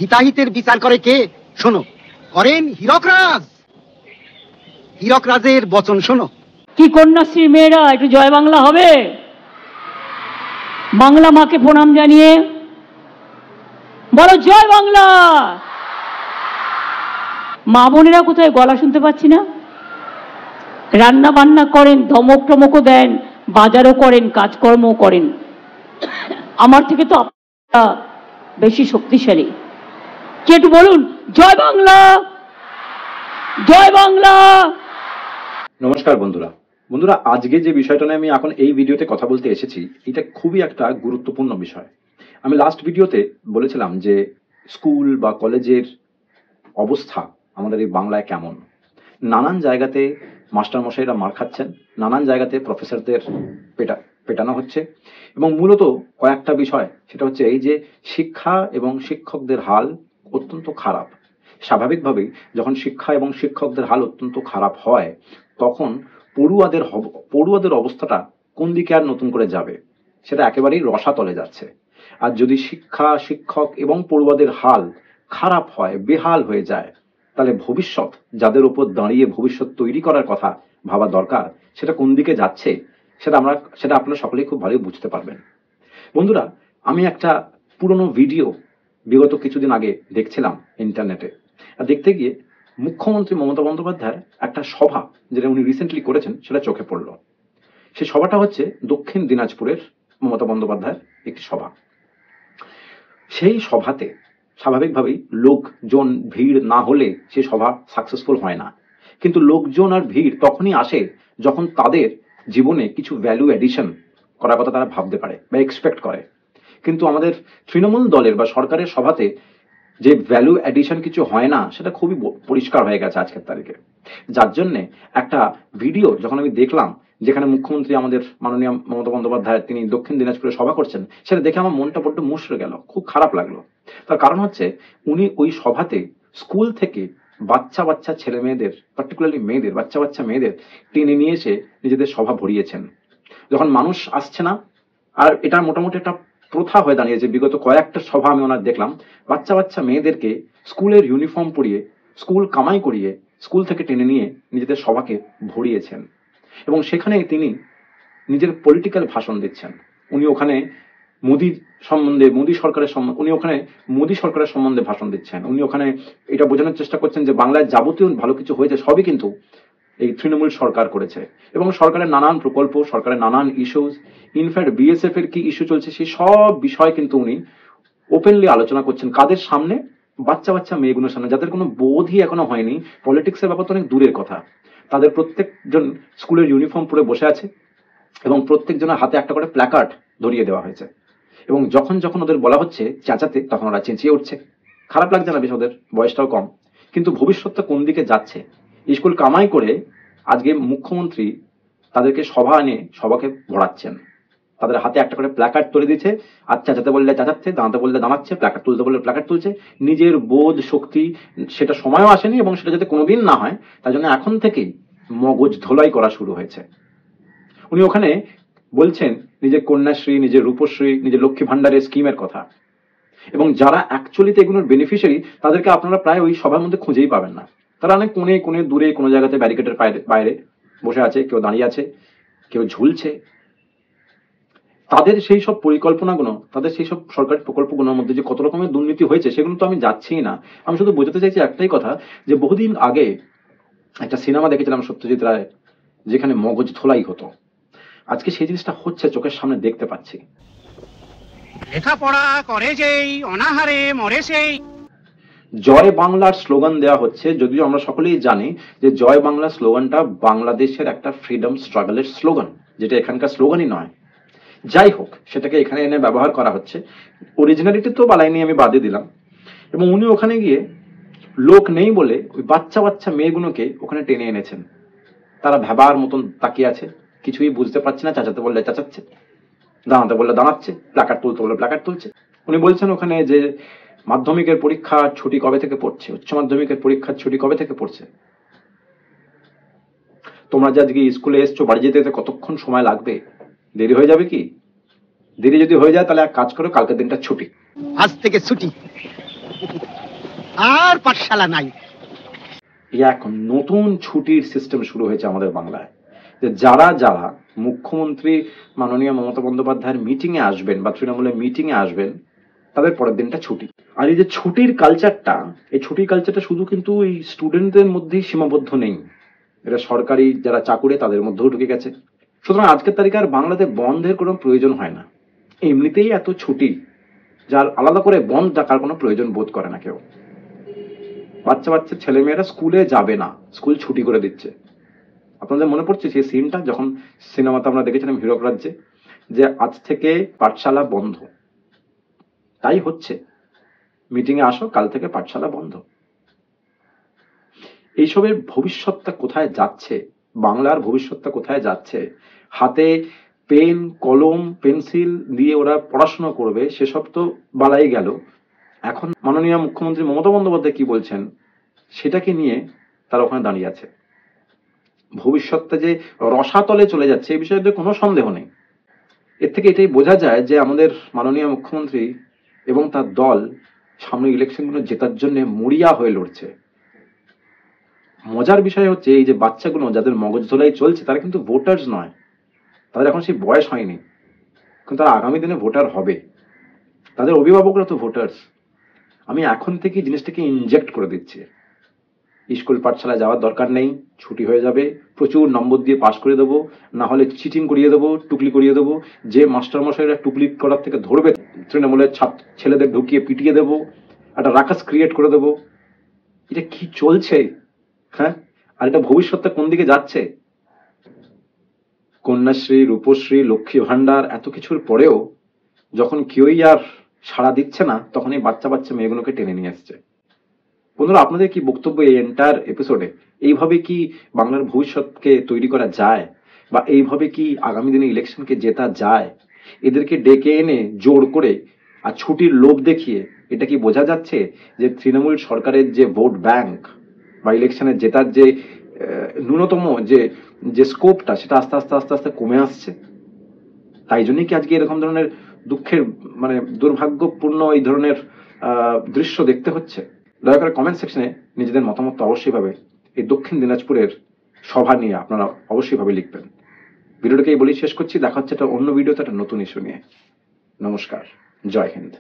হিতাহিতের বিচার করে কে? শোনো, করেন হীরকরাজ। হীরকরাজের বচন শোনো। কি কন্যাশ্রী মেয়েরা একটু জয় বাংলা হবে? বাংলা মাকে প্রণাম জানিয়ে বলো জয় বাংলা। মা বোনেরা কোথায়? গলা শুনতে পাচ্ছি না। রান্না বান্না করেন, ধমক টমকও দেন, বাজারও করেন, কাজকর্ম করেন। আমার থেকে তো আপনারা বেশি শক্তিশালী। কে একটু বলুন জয় বাংলা, জয় বাংলা। নমস্কার বন্ধুরা। আজকে যে বিষয়টা নিয়ে আমি এখন এই ভিডিওতে কথা বলতে এসেছি, এটা খুবই একটা গুরুত্বপূর্ণ বিষয়। আমি লাস্ট ভিডিওতে বলেছিলাম যে স্কুল বা কলেজের অবস্থা আমাদের এই বাংলায় কেমন। নানান জায়গাতে মাস্টারমশাইরা মার খাচ্ছেন, নানান জায়গাতে প্রফেসরদের পেটানো হচ্ছে, এবং মূলত কয়েকটা বিষয়, সেটা হচ্ছে এই যে শিক্ষা এবং শিক্ষকদের হাল অত্যন্ত খারাপ। স্বাভাবিকভাবেই যখন শিক্ষা এবং শিক্ষকদের হাল অত্যন্ত খারাপ হয়, তখন পড়ুয়াদের অবস্থাটা কোন দিকে আর নতুন করে যাবে, সেটা একেবারেই রসাতলে যাচ্ছে। আর যদি শিক্ষা, শিক্ষক এবং পড়ুয়াদের হাল খারাপ হয়, বেহাল হয়ে যায়, তাহলে ভবিষ্যৎ, যাদের উপর দাঁড়িয়ে ভবিষ্যৎ তৈরি করার কথা ভাবা দরকার, সেটা কোন দিকে যাচ্ছে সেটা আপনারা সকলেই খুব ভালোই বুঝতে পারবেন। বন্ধুরা, আমি একটা পুরনো ভিডিও বিগত কিছুদিন আগে দেখছিলাম ইন্টারনেটে। আর দেখতে গিয়ে মুখ্যমন্ত্রী মমতা বন্দ্যোপাধ্যায়ের একটা সভা, যেটা উনি রিসেন্টলি করেছেন, সেটা চোখে পড়ল। সেই সভাটা হচ্ছে দক্ষিণ দিনাজপুরের মমতা বন্দ্যোপাধ্যায়ের একটি সভা। সেই সভাতে স্বাভাবিকভাবেই লোকজন ভিড় না হলে সেই সভা সাকসেসফুল হয় না। কিন্তু লোকজন আর ভিড় তখনই আসে যখন তাদের জীবনে কিছু ভ্যালু এডিশন করার কথা তারা ভাবতে পারে বা এক্সপেক্ট করে। কিন্তু আমাদের তৃণমূল দলের বা সরকারের সভাতে যে ভ্যালু এডিশন কিছু হয় না, সেটা খুবই পরিষ্কার হয়ে গেছে আজকের তারিখে। যার জন্যে একটা ভিডিও যখন আমি দেখলাম, যেখানে মুখ্যমন্ত্রী আমাদের মাননীয় মমতা বন্দ্যোপাধ্যায় তিনি দক্ষিণ দিনাজপুরে সভা করছেন, সেটা দেখে আমার মনটা বড্ড মুষড়ে গেল, খুব খারাপ লাগলো। তার কারণ হচ্ছে উনি ওই সভাতে স্কুল থেকে বাচ্চা ছেলে মেয়েদের, পার্টিকুলারলি মেয়েদের, বাচ্চা মেয়েদের টেনে নিয়ে এসে নিজেদের সভা ভরিয়েছেন। যখন মানুষ আসছে না, আর এটা মোটামুটি একটা প্রথা হয়ে দাঁড়িয়েছে, বিগত কয়েকটা সভা আমি ওনার দেখলাম, বাচ্চা মেয়েদেরকে স্কুলের ইউনিফর্ম পরিয়ে, স্কুল কামাই করিয়ে স্কুল থেকে টেনে নিয়ে নিজেদের সভাকে ভরিয়েছেন। এবং সেখানে তিনি নিজের পলিটিক্যাল ভাষণ দিচ্ছেন। উনি ওখানে মোদী সরকারের সম্বন্ধে ভাষণ দিচ্ছেন। উনি ওখানে এটা বোঝানোর চেষ্টা করছেন যে বাংলায় যাবতীয় ভালো কিছু হয়েছে সবই কিন্তু এই তৃণমূল সরকার করেছে, এবং সরকারের নানান প্রকল্প, সরকারের নানান ইস্যুজ, ইনফ্যাক্ট বিএসএফ এর কি ইস্যু চলছে, সেই সব বিষয় কিন্তু উনি ওপেনলি আলোচনা করছেন। কাদের সামনে? বাচ্চা মেয়েগুলোর সামনে, যাদের কোনো বোধই এখনো হয়নি। পলিটিক্সের ব্যাপার তো অনেক দূরের কথা। তাদের প্রত্যেকজন স্কুলের ইউনিফর্ম পরে বসে আছে, এবং প্রত্যেকজনের হাতে একটা করে প্ল্যাকার্ড ধরিয়ে দেওয়া হয়েছে। এবং যখন ওদের বলা হচ্ছে চেঁচাতে, তখন ওরা চেঁচিয়ে উঠছে। খারাপ লাগছে না বেশ? ওদের বয়সটাও কম, কিন্তু ভবিষ্যৎটা কোন দিকে যাচ্ছে? স্কুল কামাই করে আজকে মুখ্যমন্ত্রী তাদেরকে সভা এনে সভাকে ভরাচ্ছেন। তাদের হাতে একটা করে প্ল্যাকার্ড তুলে দিচ্ছে, আর চেঁচাতে বললে চেঁচাচ্ছে, দাঁড়াতে বললে দাঁড়াচ্ছে, প্ল্যাকার্ড তুলতে বললে প্ল্যাকার্ড তুলছে। নিজের বোধ শক্তি, সেটা সময়ও আসেনি, এবং সেটা যাতে কোনোদিন না হয় তার জন্য এখন থেকেই মগজ ধোলাই করা শুরু হয়েছে। উনি ওখানে বলছেন নিজের কন্যাশ্রী, নিজের রূপশ্রী, নিজের লক্ষ্মী ভান্ডারের স্কিমের কথা, এবং যারা অ্যাকচুয়ালিতে এগুলোর বেনিফিশিয়ারি, তাদেরকে আপনারা প্রায় ওই সভার মধ্যে খুঁজেই পাবেন না। তারা অনেক কোণে দূরে কোনো জায়গাতে ব্যারিকেডের বাইরে বসে আছে, কেউ দাঁড়িয়ে আছে, কেউ ঝুলছে। তাদের সেই সব পরিকল্পনাগুলো, তাদের সেই সব সরকারি প্রকল্পগুলোর মধ্যে যে কত রকমের দুর্নীতি হয়েছে, সেগুলো তো আমি যাচ্ছি না। আমি শুধু বোঝাতে চাইছি একটাই কথা, যে বহুদিন আগে একটা সিনেমা দেখেছিলাম সত্যজিৎ রায়, যেখানে মগজ ধোলাই হতো। আজকে সেই জিনিসটা হচ্ছে, চোখের সামনে দেখতে পাচ্ছি। লেখাপড়া করে যেই, অনাহারে মরে সেই। জয় বাংলার স্লোগান দেওয়া হচ্ছে, যদিও আমরা সকলেই জানি যে জয় বাংলা স্লোগানটা বাংলাদেশের একটা ফ্রিডম স্ট্রাগলের স্লোগান, যেটা এখানকার স্লোগানই নয়। যাই হোক, সেটাকে এখানে এনে ব্যবহার করা হচ্ছে। অরিজিনালিটি তো বালাইনি, আমি বাদে দিলাম। এবং উনি ওখানে গিয়ে লোক নেই বলে ওই বাচ্চা মেয়েগুলোকে ওখানে টেনে এনেছেন। তারা ভেবার মতন তাকিয়ে আছে, কিছুই বুঝতে পারছে না। চেঁচাতে বললে চেঁচাচ্ছে, দাঁড়াতে বললে দাঁড়াচ্ছে, প্ল্যাকার্ড তুলতে বললে প্ল্যাকার্ড তুলছে। উনি বলছেন ওখানে যে মাধ্যমিকের পরীক্ষার ছুটি কবে থেকে পড়ছে, উচ্চ মাধ্যমিকের পরীক্ষার ছুটি কবে থেকে পড়ছে। তোমরা যে আজকে স্কুলে এসছো, বাড়ি যেতে যেতে কতক্ষণ সময় লাগবে? দেরি হয়ে যাবে কি? দেরি যদি হয়ে যায়, তাহলে এক কাজ করো, কালকের দিনটা ছুটি, আজ থেকে ছুটি। আর পাঠশালা নাই। এক নতুন ছুটির সিস্টেম শুরু হয়েছে আমাদের বাংলায়, যে যারা যারা মুখ্যমন্ত্রী মাননীয় মমতা বন্দ্যোপাধ্যায়ের মিটিং এ আসবেন বা তৃণমূলের মিটিং এ আসবেন, তাদের পরের দিনটা ছুটি। আর এই যে ছুটির কালচারটা, এই ছুটির কালচারটা শুধু কিন্তু এই স্টুডেন্টদের মধ্যেই সীমাবদ্ধ নেই, এটা সরকারি যারা চাকুরে তাদের মধ্যেও ঢুকে গেছে। সুতরাং আজকের তারিখে আর বাংলাতে বন্ধের কোনো প্রয়োজন হয় না, এমনিতেই এত ছুটি, যার আলাদা করে বন্ধ ডাকার কোনো প্রয়োজন বোধ করে না কেউ। বাচ্চা বাচ্চা ছেলেমেয়েরা স্কুলে যাবে না, স্কুল ছুটি করে দিচ্ছে। আপনাদের মনে পড়ছে সেই সিনটা যখন সিনেমাতে আমরা দেখেছিলাম হীরক রাজ্যে, যে আজ থেকে পাঠশালা বন্ধ। তাই হচ্ছে, মিটিং এ আসো, কাল থেকে পাঠশালা বন্ধ। এইসবের ভবিষ্যৎটা কোথায় যাচ্ছে, বাংলার ভবিষ্যৎটা কোথায় যাচ্ছে? হাতে পেন কলম পেন্সিল দিয়ে ওরা পড়াশোনা করবে, সেসব তো বালাই গেল। এখন মাননীয় মুখ্যমন্ত্রী মমতা বন্দ্যোপাধ্যায় কি বলছেন সেটাকে নিয়ে তারা ওখানে দাঁড়িয়ে আছে। ভবিষ্যৎটা যে রসাতলে চলে যাচ্ছে এই বিষয়ে কোনো সন্দেহ নেই। এর থেকে এটাই বোঝা যায় যে আমাদের মাননীয় মুখ্যমন্ত্রী এবং তার দল সামনে ইলেকশনগুলো জেতার জন্য মরিয়া হয়ে লড়ছে। মজার বিষয় হচ্ছে এই যে বাচ্চাগুলো যাদের মগজ ধোলাই চলছে তারা কিন্তু ভোটার্স নয়, তাদের এখন সেই বয়স হয়নি, কিন্তু তারা আগামী দিনে ভোটার হবে। তাদের অভিভাবকরা তো ভোটার্স। আমি এখন থেকে জিনিসটাকে ইনজেক্ট করে দিচ্ছি। স্কুল পাঠশালায় যাওয়ার দরকার নেই, ছুটি হয়ে যাবে, প্রচুর নম্বর দিয়ে পাশ করে দেবো, না হলে চিটিং করিয়ে দেবো, টুকলি করিয়ে দেবো। যে মাস্টারমশাইরা টুকলি করার থেকে ধরবে তৃণমূলের ছেলেদের ঢুকিয়ে পিটিয়ে দেবো, একটা রাকাস ক্রিয়েট করে দেবো। এটা কি চলছে? হ্যাঁ, আর এটা ভবিষ্যৎটা কোন দিকে যাচ্ছে? কন্যাশ্রী, রূপশ্রী, লক্ষ্মী ভান্ডার এত কিছুর পরেও যখন কেউই আর সাড়া দিচ্ছে না, তখন এই বাচ্চা বাচ্চা মেয়েগুলোকে টেনে নিয়ে আসছে। বন্ধুরা, আপনাদের কি বক্তব্য এই এন্টায়ার এপিসোডে? এইভাবে কি বাংলার ভবিষ্যৎকে তৈরি করা যায়, বা এইভাবে কি আগামী দিনে ইলেকশনকে জেতা যায়? এদেরকে ডেকে এনে জোর করে আর ছুটির লোভ দেখিয়ে এটা কি বোঝা যাচ্ছে যে তৃণমূল সরকারের যে ভোট ব্যাংক বা ইলেকশনে জেতার যে ন্যূনতম যে স্কোপটা, সেটা আস্তে আস্তে আস্তে আস্তে কমে আসছে? তাই জন্যই কি আজকে এরকম ধরনের দুঃখের দুর্ভাগ্যপূর্ণ এই ধরনের দৃশ্য দেখতে হচ্ছে? দয়া করে কমেন্ট সেকশনে নিজেদের মতামত অবশ্যই ভাবে এই দক্ষিণ দিনাজপুরের সভা নিয়ে আপনারা অবশ্যই ভাবে লিখবেন। ভিডিওটাকে এই বলেই শেষ করছি। দেখা হচ্ছে একটা অন্য ভিডিওতে একটা নতুন ইস্যু নিয়ে। নমস্কার, জয় হিন্দ।